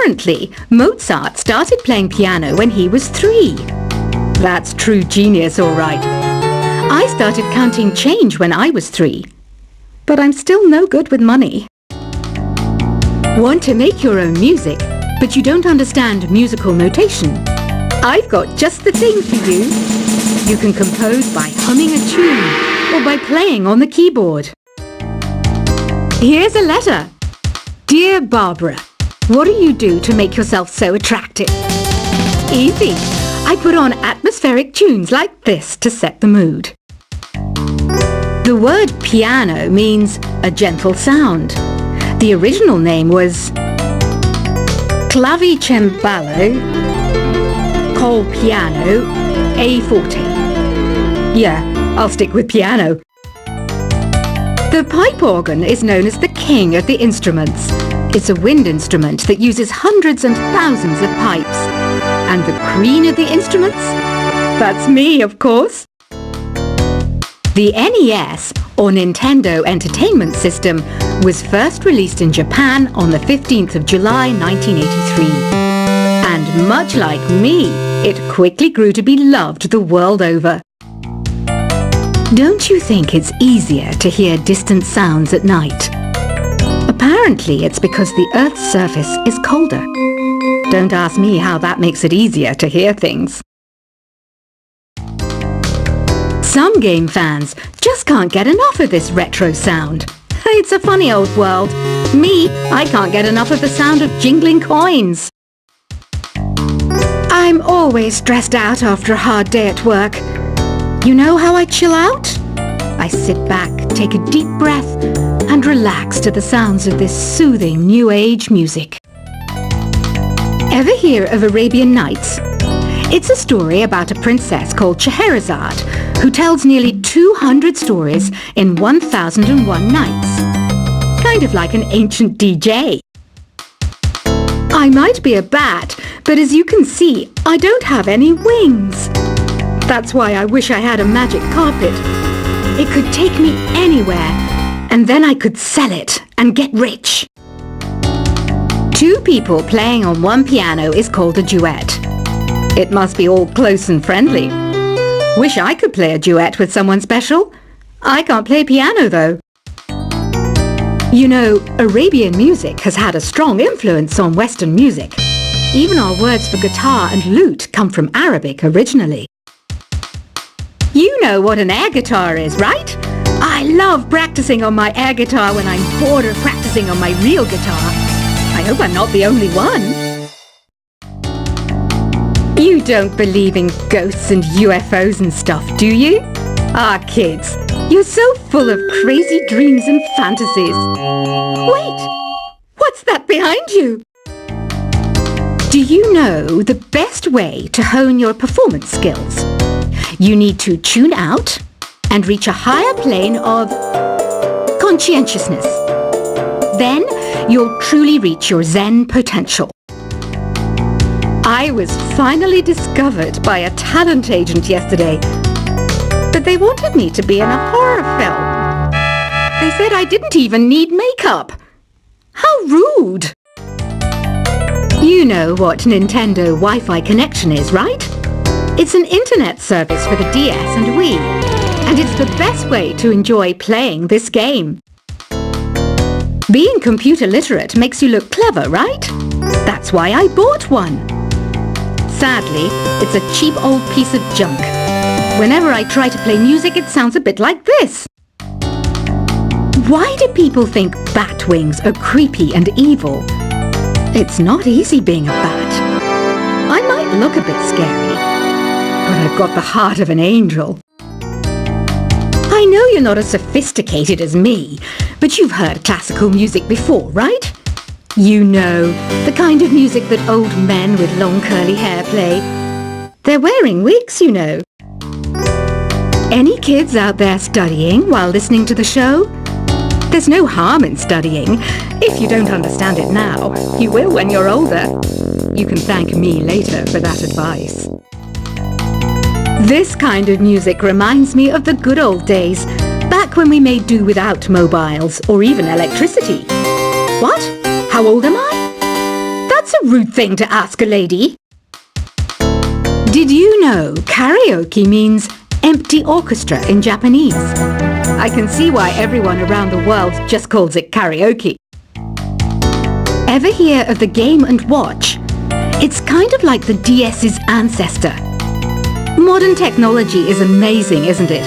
Apparently, Mozart started playing piano when he was 3. That's true genius, all right. I started counting change when I was 3. But I'm still no good with money. Want to make your own music, but you don't understand musical notation? I've got just the thing for you. You can compose by humming a tune or by playing on the keyboard. Here's a letter. Dear Barbara, what do you do to make yourself so attractive? Easy. I put on atmospheric tunes like this to set the mood. The word piano means a gentle sound. The original name was clavicembalo col piano a forte. Yeah, I'll stick with piano. The pipe organ is known as the king of the instruments. It's a wind instrument that uses hundreds and thousands of pipes. And the queen of the instruments? That's me, of course. The NES, or Nintendo Entertainment System, was first released in Japan on the 15th of July 1983. And much like me, it quickly grew to be loved the world over. Don't you think it's easier to hear distant sounds at night? Apparently, it's because the Earth's surface is colder. Don't ask me how that makes it easier to hear things. Some game fans just can't get enough of this retro sound. It's a funny old world. Me, I can't get enough of the sound of jingling coins. I'm always stressed out after a hard day at work. You know how I chill out? I sit back, take a deep breath, and relax to the sounds of this soothing New Age music. Ever hear of Arabian Nights? It's a story about a princess called Scheherazade who tells nearly 200 stories in 1001 nights. Kind of like an ancient DJ. I might be a bat, but as you can see, I don't have any wings. That's why I wish I had a magic carpet. It could take me anywhere, and then I could sell it and get rich. 2 people playing on one piano is called a duet. It must be all close and friendly. Wish I could play a duet with someone special. I can't play piano though. You know, Arabian music has had a strong influence on Western music. Even our words for guitar and lute come from Arabic originally. You know what an air guitar is, right? I love practicing on my air guitar when I'm bored of practicing on my real guitar. I hope I'm not the only one. You don't believe in ghosts and UFOs and stuff, do you? Ah, kids, you're so full of crazy dreams and fantasies. Wait, what's that behind you? Do you know the best way to hone your performance skills? You need to tune out and reach a higher plane of conscientiousness. Then you'll truly reach your Zen potential. I was finally discovered by a talent agent yesterday, but they wanted me to be in a horror film. They said I didn't even need makeup. How rude! You know what Nintendo Wi-Fi connection is, right? It's an internet service for the DS and Wii, and it's the best way to enjoy playing this game. Being computer literate makes you look clever, right? That's why I bought one. Sadly, it's a cheap old piece of junk. Whenever I try to play music, it sounds a bit like this. Why do people think bat wings are creepy and evil? It's not easy being a bat. I might look a bit scary, but I've got the heart of an angel. I know you're not as sophisticated as me, but you've heard classical music before, right? You know, the kind of music that old men with long curly hair play. They're wearing wigs, you know. Any kids out there studying while listening to the show? There's no harm in studying. If you don't understand it now, you will when you're older. You can thank me later for that advice. This kind of music reminds me of the good old days, back when we made do without mobiles or even electricity. What? How old am I? That's a rude thing to ask a lady. Did you know karaoke means empty orchestra in Japanese? I can see why everyone around the world just calls it karaoke. Ever hear of the Game & Watch? It's kind of like the DS's ancestor. Modern technology is amazing, isn't it?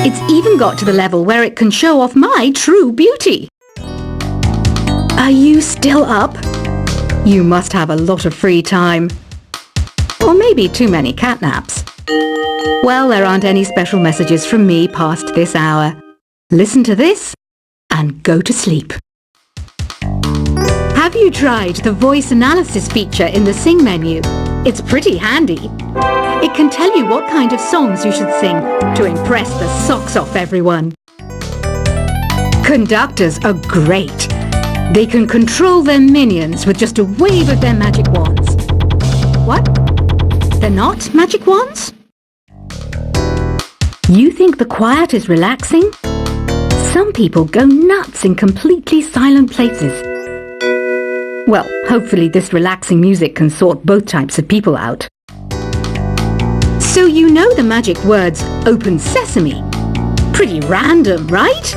It's even got to the level where it can show off my true beauty. Are you still up? You must have a lot of free time. Or maybe too many catnaps. Well, there aren't any special messages from me past this hour. Listen to this and go to sleep. Have you tried the voice analysis feature in the Sing menu? It's pretty handy. It can tell you what kind of songs you should sing to impress the socks off everyone. Conductors are great. They can control their minions with just a wave of their magic wands. What? They're not magic wands? You think the quiet is relaxing? Some people go nuts in completely silent places. Well, hopefully this relaxing music can sort both types of people out. So you know the magic words "Open Sesame"? Pretty random, right?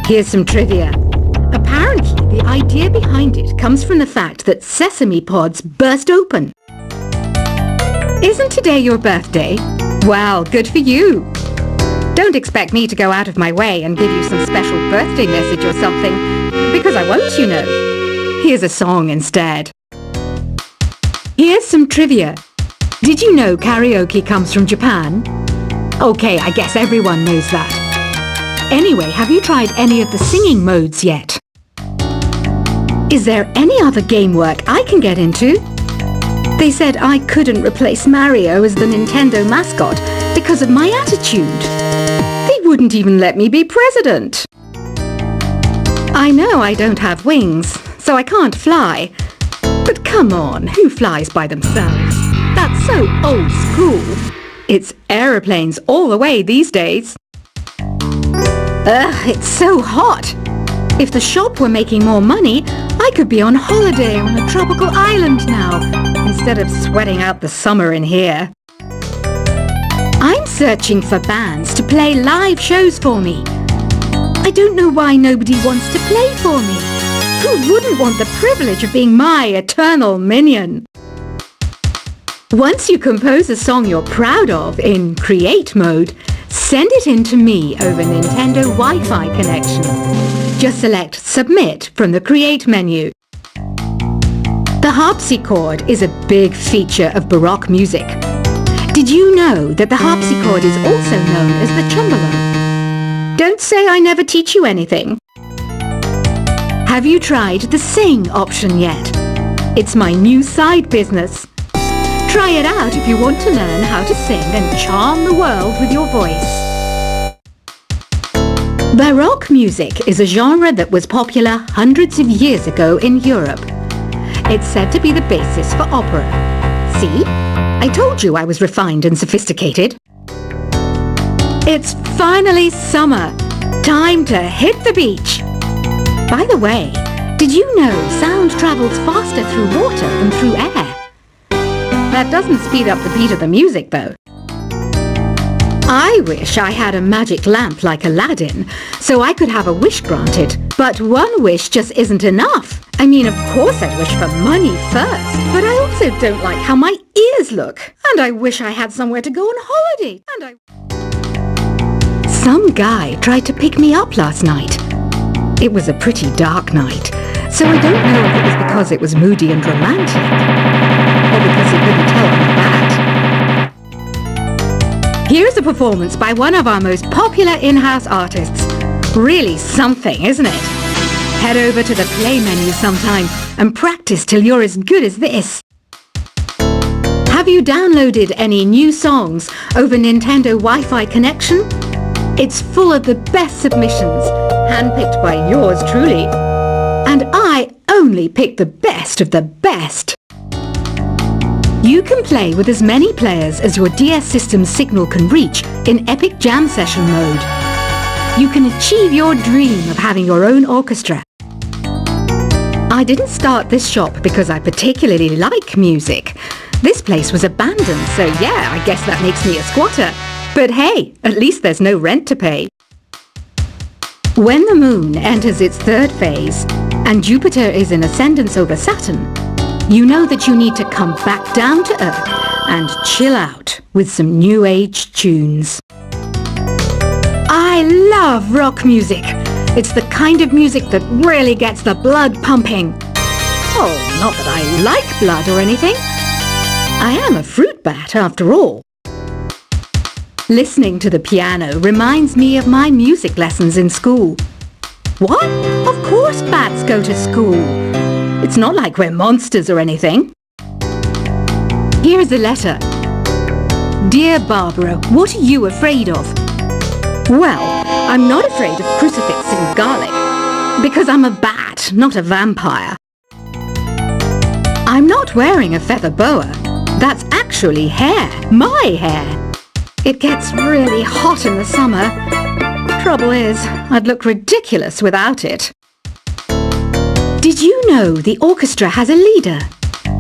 Here's some trivia. Apparently, the idea behind it comes from the fact that sesame pods burst open. Isn't today your birthday? Well, good for you. Don't expect me to go out of my way and give you some special birthday message or something, because I won't, you know. Here's a song instead. Here's some trivia. Did you know karaoke comes from Japan? Okay, I guess everyone knows that. Anyway, have you tried any of the singing modes yet? Is there any other game work I can get into? They said I couldn't replace Mario as the Nintendo mascot because of my attitude. They wouldn't even let me be president. I know I don't have wings, so I can't fly. But come on, who flies by themselves? That's so old school. It's aeroplanes all the way these days. Ugh, it's so hot. If the shop were making more money, I could be on holiday on a tropical island now, instead of sweating out the summer in here. I'm searching for bands to play live shows for me. I don't know why nobody wants to play for me. Who wouldn't want the privilege of being my eternal minion? Once you compose a song you're proud of in Create mode, send it in to me over Nintendo Wi-Fi connection. Just select Submit from the Create menu. The harpsichord is a big feature of Baroque music. Did you know that the harpsichord is also known as the cembalo? Don't say I never teach you anything. Have you tried the Sing option yet? It's my new side business. Try it out if you want to learn how to sing and charm the world with your voice. Baroque music is a genre that was popular hundreds of years ago in Europe. It's said to be the basis for opera. See? I told you I was refined and sophisticated. It's finally summer. Time to hit the beach. By the way, did you know sound travels faster through water than through air? That doesn't speed up the beat of the music, though. I wish I had a magic lamp like Aladdin, so I could have a wish granted. But one wish just isn't enough. I mean, of course I'd wish for money first, but I also don't like how my ears look. And I wish I had somewhere to go on holiday. Some guy tried to pick me up last night. It was a pretty dark night, so I don't know if it was because it was moody and romantic, or because he couldn't tell I'm bad. Here's a performance by one of our most popular in-house artists. Really something, isn't it? Head over to the play menu sometime and practice till you're as good as this. Have you downloaded any new songs over Nintendo Wi-Fi connection? It's full of the best submissions, handpicked by yours truly. And I only pick the best of the best. You can play with as many players as your DS system's signal can reach in Epic Jam Session mode. You can achieve your dream of having your own orchestra. I didn't start this shop because I particularly like music. This place was abandoned, so yeah, I guess that makes me a squatter. But hey, at least there's no rent to pay. When the moon enters its third phase and Jupiter is in ascendance over Saturn, you know that you need to come back down to Earth and chill out with some new age tunes. I love rock music. It's the kind of music that really gets the blood pumping. Oh, not that I like blood or anything. I am a fruit bat after all. Listening to the piano reminds me of my music lessons in school. What? Of course bats go to school. It's not like we're monsters or anything. Here's a letter. Dear Barbara, what are you afraid of? Well, I'm not afraid of crucifix and garlic, because I'm a bat, not a vampire. I'm not wearing a feather boa. That's actually hair, my hair. It gets really hot in the summer. Trouble is, I'd look ridiculous without it. Did you know the orchestra has a leader?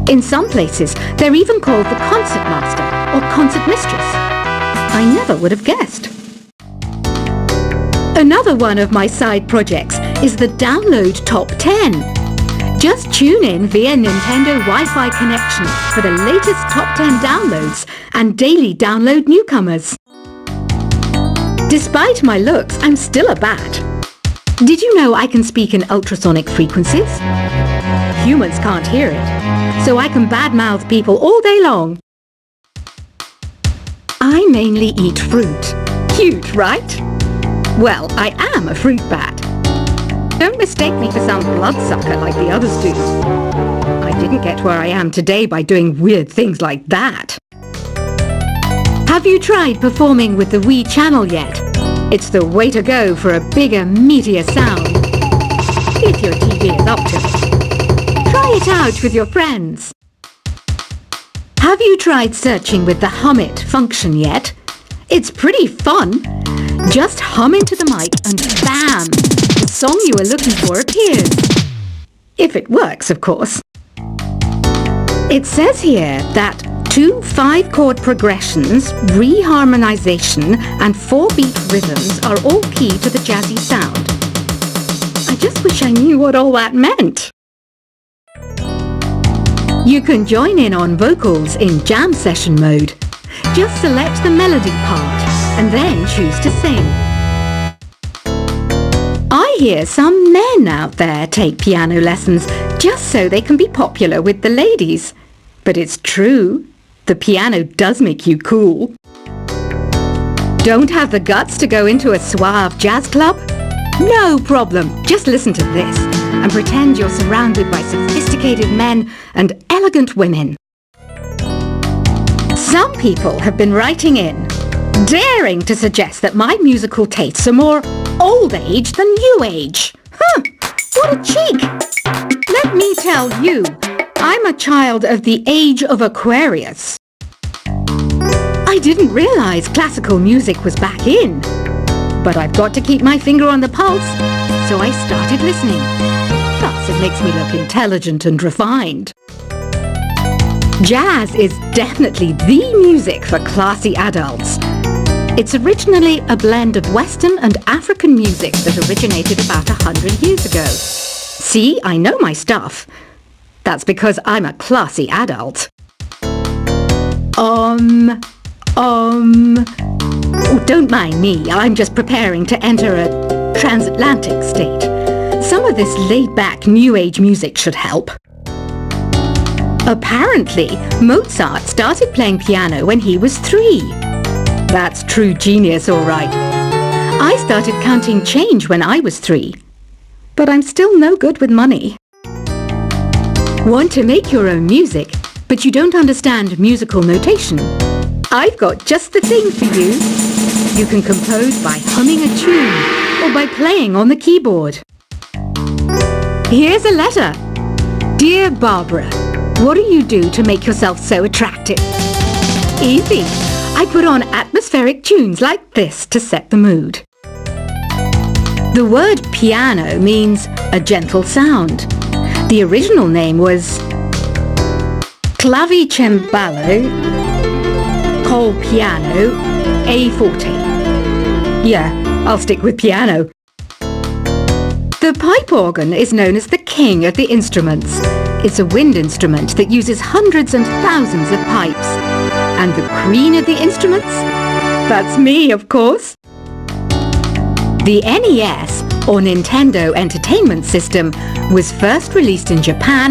In some places, they're even called the concert master or concert mistress. I never would have guessed. Another one of my side projects is the Download Top 10. Just tune in via Nintendo Wi-Fi connection for the latest top 10 downloads and daily download newcomers. Despite my looks, I'm still a bat. Did you know I can speak in ultrasonic frequencies? Humans can't hear it, so I can badmouth people all day long. I mainly eat fruit. Cute, right? Well, I am a fruit bat. Don't mistake me for some bloodsucker like the others do. I didn't get where I am today by doing weird things like that. Have you tried performing with the Wii channel yet? It's the way to go for a bigger, meatier sound. If your TV is up to it. Try it out with your friends. Have you tried searching with the Hum It function yet? It's pretty fun. Just hum into the mic and bam! The song you are looking for appears. If it works, of course. It says here that 2 5-chord progressions, reharmonization and 4-beat rhythms are all key to the jazzy sound. I just wish I knew what all that meant. You can join in on vocals in jam session mode. Just select the melody part and then choose to sing. I hear some men out there take piano lessons just so they can be popular with the ladies. But it's true, the piano does make you cool. Don't have the guts to go into a suave jazz club? No problem, just listen to this and pretend you're surrounded by sophisticated men and elegant women. Some people have been writing in, daring to suggest that my musical tastes are more old age than new age. Huh, what a cheek! Let me tell you, I'm a child of the age of Aquarius. I didn't realize classical music was back in. But I've got to keep my finger on the pulse, so I started listening. Plus, it makes me look intelligent and refined. Jazz is definitely the music for classy adults. It's originally a blend of Western and African music that originated about 100 years ago. See, I know my stuff. That's because I'm a classy adult. Oh, don't mind me, I'm just preparing to enter a transatlantic state. Some of this laid-back New Age music should help. Apparently, Mozart started playing piano when he was 3. That's true genius, all right. I started counting change when I was 3. But I'm still no good with money. Want to make your own music, but you don't understand musical notation? I've got just the thing for you. You can compose by humming a tune or by playing on the keyboard. Here's a letter. Dear Barbara, what do you do to make yourself so attractive? Easy. I put on atmospheric tunes like this to set the mood. The word piano means a gentle sound. The original name was Clavicembalo col piano A forte. Yeah, I'll stick with piano. The pipe organ is known as the king of the instruments. It's a wind instrument that uses hundreds and thousands of pipes. And the queen of the instruments? That's me, of course. The NES, or Nintendo Entertainment System, was first released in Japan